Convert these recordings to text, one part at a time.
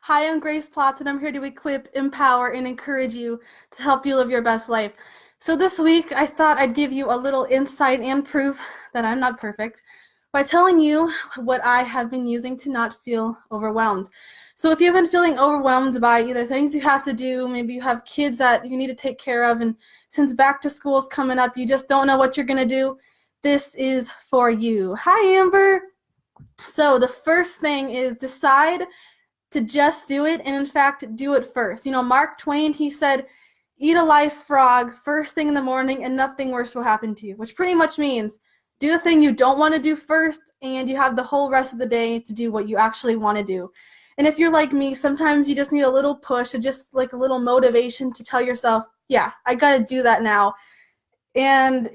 Hi, I'm Grace Plata, and I'm here to equip, empower, and encourage you to help you live your best life. So this week, I thought I'd give you a little insight and proof that I'm not perfect by telling you what I have been using to not feel overwhelmed. So if you've been feeling overwhelmed by either things you have to do, maybe you have kids that you need to take care of, and since back to school is coming up, you just don't know what you're going to do, this is for you. Hi, Amber. So the first thing is decide to just do it, and in fact, do it first. You know, Mark Twain, he said, eat a live frog first thing in the morning and nothing worse will happen to you, which pretty much means do the thing you don't want to do first, and you have the whole rest of the day to do what you actually want to do. And if you're like me, sometimes you just need a little push, or just like a little motivation to tell yourself, yeah, I got to do that now. And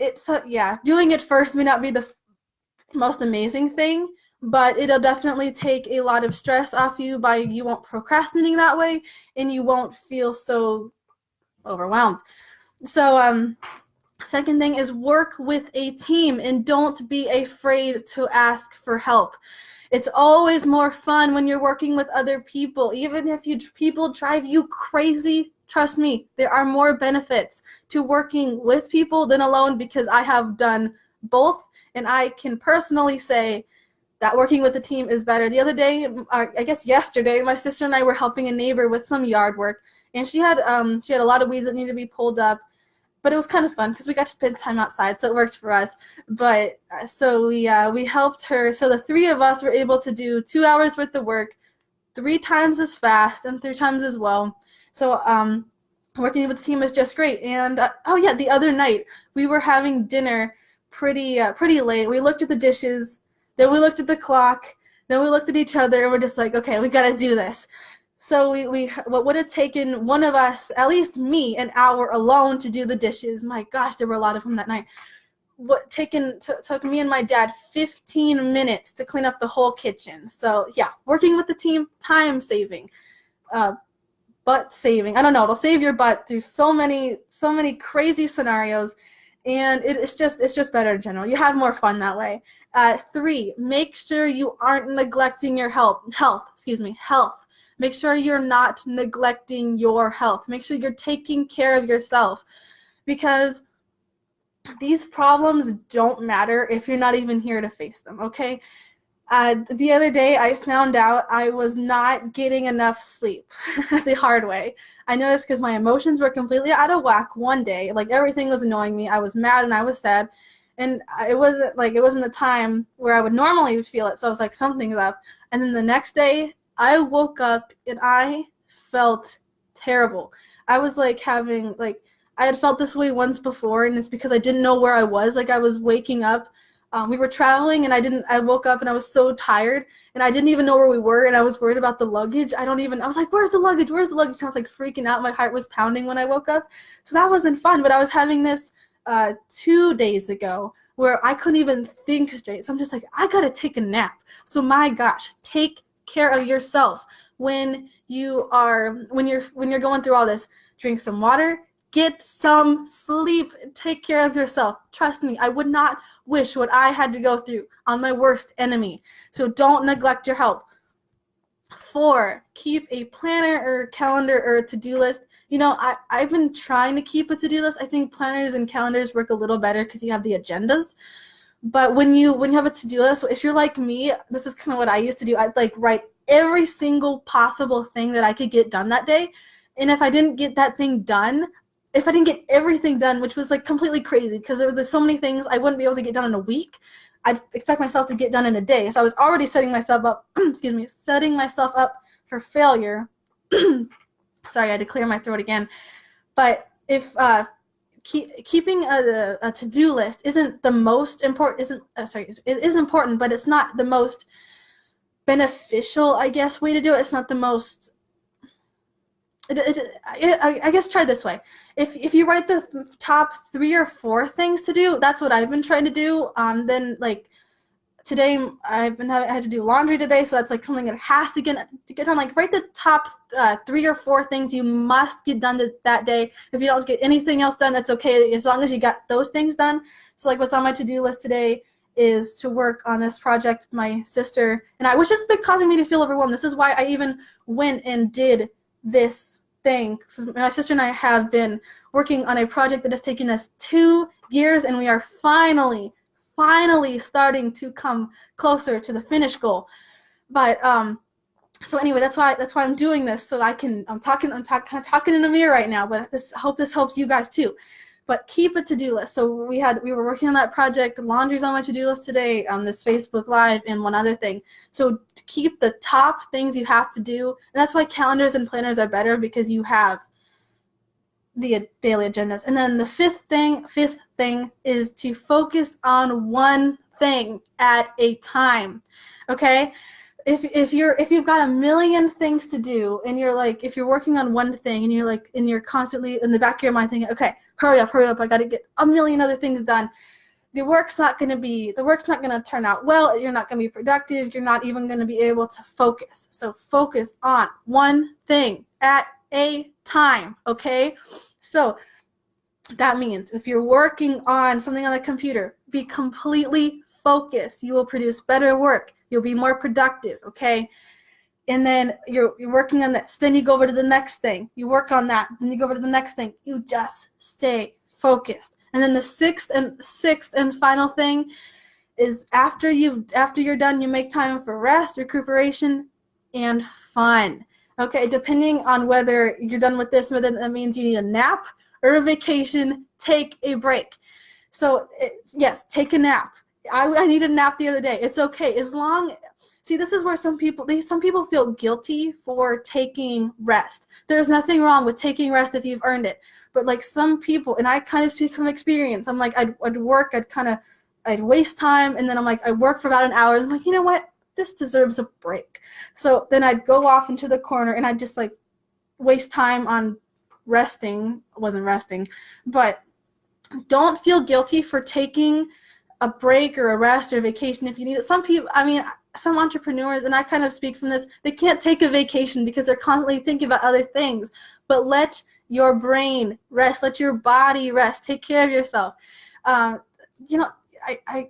doing it first may not be the most amazing thing, but it'll definitely take a lot of stress off you by you won't procrastinating that way, and you won't feel so overwhelmed. So second thing is work with a team, and don't be afraid to ask for help. It's always more fun when you're working with other people. Even if people drive you crazy, trust me, there are more benefits to working with people than alone, because I have done both, and I can personally say that working with the team is better. The other day, I guess yesterday, my sister and I were helping a neighbor with some yard work, and she had a lot of weeds that needed to be pulled up, but it was kind of fun because we got to spend time outside, so it worked for us. But so we helped her. So the three of us were able to do 2 hours worth of work, 3 times as fast and 3 times as well. So working with the team is just great. And the other night we were having dinner pretty late. We looked at the dishes, then we looked at the clock, then we looked at each other, and we're just like, okay, we got to do this. So we what would have taken one of us, at least me, an hour alone to do the dishes. My gosh, there were a lot of them that night. Took me and my dad 15 minutes to clean up the whole kitchen. So yeah, working with the team, time saving, butt saving. I don't know, it'll save your butt through so many crazy scenarios, and it's just better in general. You have more fun that way. 3, make sure you aren't neglecting your health. Make sure you're not neglecting your health. Make sure you're taking care of yourself, because these problems don't matter if you're not even here to face them, okay? The other day, I found out I was not getting enough sleep the hard way. I noticed because my emotions were completely out of whack one day. Like, everything was annoying me. I was mad and I was sad. And it wasn't the time where I would normally feel it. So I was like, something's up. And then the next day, I woke up and I felt terrible. I was like I had felt this way once before, and it's because I didn't know where I was. Like, I was waking up. We were traveling, and I woke up and I was so tired, and I didn't even know where we were, and I was worried about the luggage. I was like, where's the luggage? Where's the luggage? And I was like freaking out. My heart was pounding when I woke up. So that wasn't fun, but I was having this 2 days ago where I couldn't even think straight. So I'm just like, I gotta take a nap. So my gosh, take care of yourself when you're going through all this. Drink some water, get some sleep, take care of yourself. Trust me, I would not wish what I had to go through on my worst enemy. So don't neglect your health. 4, keep a planner or calendar or to-do list. You know, I've been trying to keep a to-do list. I think planners and calendars work a little better because you have the agendas. But when you have a to-do list, if you're like me, this is kind of what I used to do. I'd like write every single possible thing that I could get done that day. And if I didn't get that thing done, if I didn't get everything done, which was like completely crazy because there's so many things I wouldn't be able to get done in a week, I'd expect myself to get done in a day. So I was already setting myself up, setting myself up for failure. Sorry, I had to clear my throat again. But if keeping a to-do list isn't the most important, it is important, but it's not the most beneficial, I guess, way to do it. It's not the most, I guess try this way. If you write the top 3 or 4 things to do, that's what I've been trying to do. Then like today I had to do laundry today, so that's like something that has to get done. Like, write the top 3 or 4 things you must get done that day. If you don't get anything else done, that's okay, as long as you got those things done. So like what's on my to-do list today is to work on this project my sister and I, which has been causing me to feel overwhelmed. This is why I even went and did this thing. My sister and I have been working on a project that has taken us 2 years, and we are finally starting to come closer to the finish goal. But so anyway, that's why I'm doing this, so I'm kind of talking in a mirror right now, but I hope this helps you guys too. But keep a to-do list. So we were working on that project. Laundry's on my to-do list today, this Facebook Live, and one other thing. So to keep the top things you have to do, and that's why calendars and planners are better, because you have the daily agendas. And then the fifth thing is to focus on one thing at a time. Okay? If you've got a million things to do, and you're like, if you're working on one thing and you're constantly in the back of your mind thinking, okay, hurry up, I got to get a million other things done, the work's not going to turn out well. You're not going to be productive. You're not even going to be able to focus. So focus on one thing at a time, okay? So that means if you're working on something on the computer, be completely focused. You will produce better work. You'll be more productive, okay? And then you're working on this. Then you go over to the next thing. You work on that. Then you go over to the next thing. You just stay focused. And then the sixth and final thing is after you're done, you make time for rest, recuperation, and fun. Okay, depending on whether you're done with this, whether that means you need a nap or a vacation, take a break. So yes, take a nap. I needed a nap the other day. It's okay. See, this is where some people feel guilty for taking rest. There's nothing wrong with taking rest if you've earned it. But like some people, and I kind of speak from experience, I'm like, I'd work, I'd waste time, and then I'm like, I work for about an hour, and I'm like, you know what? This deserves a break. So then I'd go off into the corner, and I'd just like waste time on resting. I wasn't resting, but don't feel guilty for taking a break or a rest or a vacation if you need it. Some entrepreneurs, and I kind of speak from this, they can't take a vacation because they're constantly thinking about other things. But let your brain rest. Let your body rest. Take care of yourself. I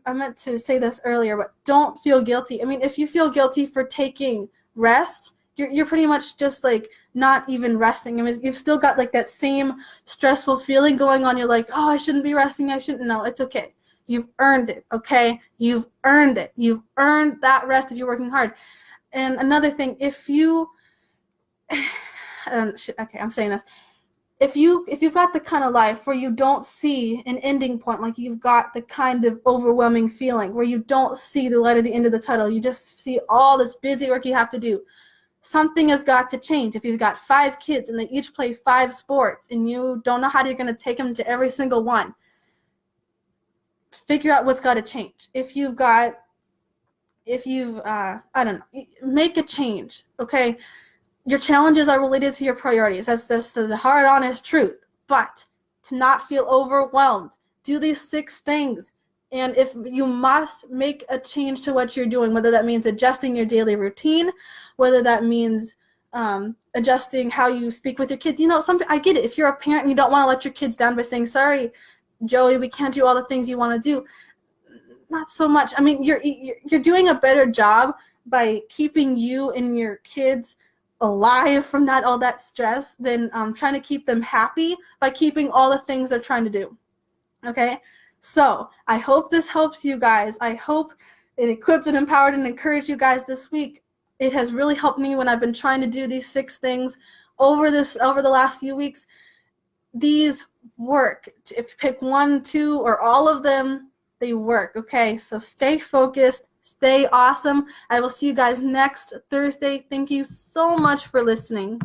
meant to say this earlier, but don't feel guilty. I mean, if you feel guilty for taking rest, you're pretty much just like not even resting. I mean, you've still got like that same stressful feeling going on. You're like, oh, I shouldn't be resting. No, it's okay. You've earned it, okay? You've earned it. You've earned that rest if you're working hard. And another thing, if you, I'm saying this. If you've got the kind of life where you don't see an ending point, like you've got the kind of overwhelming feeling where you don't see the light at the end of the tunnel, you just see all this busy work you have to do, something has got to change. If you've got 5 kids and they each play 5 sports and you don't know how you're going to take them to every single one, figure out what's got to change. Make a change, okay? Your challenges are related to your priorities. That's the hard, honest truth. But to not feel overwhelmed, do these 6 things. And if you must make a change to what you're doing, whether that means adjusting your daily routine, whether that means adjusting how you speak with your kids. I get it. If you're a parent and you don't want to let your kids down by saying, sorry, Joey, we can't do all the things you want to do. Not so much. I mean, you're doing a better job by keeping you and your kids alive from not all that stress than trying to keep them happy by keeping all the things they're trying to do. Okay? So I hope this helps you guys. I hope it equipped and empowered and encouraged you guys this week. It has really helped me when I've been trying to do these 6 things over the last few weeks. These work. If you pick 1, 2, or all of them, they work. Okay, so stay focused, stay awesome. I will see you guys next Thursday. Thank you so much for listening.